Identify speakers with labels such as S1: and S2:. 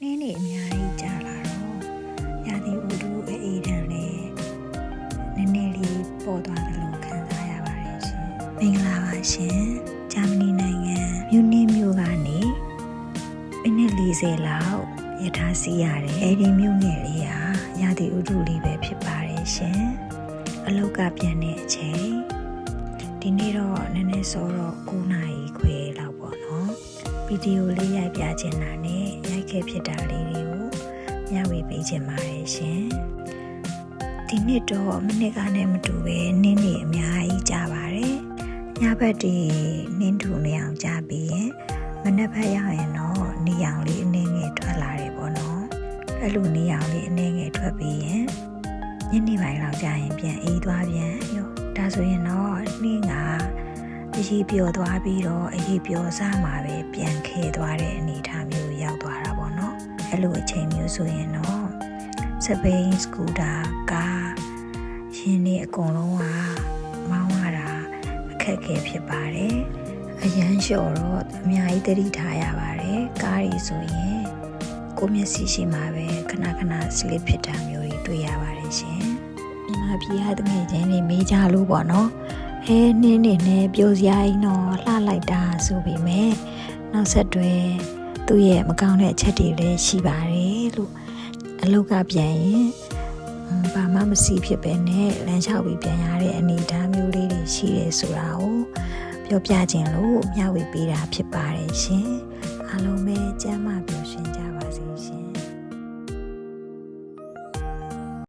S1: နင်းနေအများကြီးကြာလာတော့ရာသီဥတုအေးဒဏ်လေးနည်းနည်းလေးပေါ်သွားတယ်လို့ခံစားရပါတယ်ရှင်မင်္ဂလာပါရှင်ဂျာမနီနိုင်ငံမြူနစ်မြို့ကနေမိနစ်40လောက်ရထားစီးရတယ်အဲဒီမြို့ငယ်လေးဟာရာသီဥတုလေးပဲဖြစ်ပါတယ်ရှင်အလောက်ကပြန်တဲ့အချိန်ဒီနေ့တော့နည်းနည်းစောတော့9နာရီခွဲလောက်ပေါ့နော်ဗီဒီယိုလေးရိုက်ပြချင်တာနဲ့ရိုက်ခဲ့ဖြစ်တာလေးတွေကိုမျှဝေပေးချင်ပါတယ်ရှင်ဒီနေ့တော့မနေ့ကနဲ့မတူပဲနင်းနေအများကြီးကြာပါတယ်ညဘက်ဒီနင်းထူနေအောင်ကြာပြီးရင်မနက်ဘက်ရောက်ရင်တော့နေအောင်လေးအနည်းငယ်ထွက်လာတယ်ပေါ့နော်အဲ့လိုနေအောင်လေးအနည်းငယ်ထွက်ပြီးရင်ညနေပိုင်းလောက်ကြာရင်ပြန်အေးသွားပြန်ရောဒါဆိုရင်တော့နှင်းကအရေးပျော်သွားပြီးတော့အရေးပျော်စားမှာပဲပြန်ခဲသွားတဲ့အနေအထားမျိုးရောက်သွားတာပေါ့နော်အဲ့လိုအချိန်မျိုးဆိုရင်တော့စပိန်စကူတာကားရှင်နေအကုန်လုံးကမောင်းရတာအခက်အခဲဖြစ်ပါတယ်အရန်လျှော်တော့အများကြီးသတိထားရပါတယ်ကားကြီးဆိုရင်ကိုမျက်စိရှိမှပဲခဏခဏ slip ဖြစ်တာမျိုးတွေတွေ့ရပါတယ်ရှင်မြန်မာပြည်ကတငယ်ချင်းတွေမေးကြလို့ပေါ့နော်ဟဲနင်းနေနဲ့ပြောစရာကြီးတော့လှလိုက်တာဆိုပေမဲ့နောက်ဆက်တွဲသူ့ရဲ့မကောင်းတဲ့အချက်တွေလည်းရှိပါတယ်လို့အလောက်ကပြန်ရင်ဘာမှမစီဖြစ်ပဲနဲ့လမ်းလျှောက်ပြီးပြန်ရတဲ့အနေအထားမျိုးလေးတွေရှိတယ်ဆိုတာကိုပြောပြခြင်းလို့မျှဝေပေးတာဖြစ်ပါတယ်ရှင်အားလုံးပဲကျမ်းမာပျော်ရွှင်ကြပါစေရှင်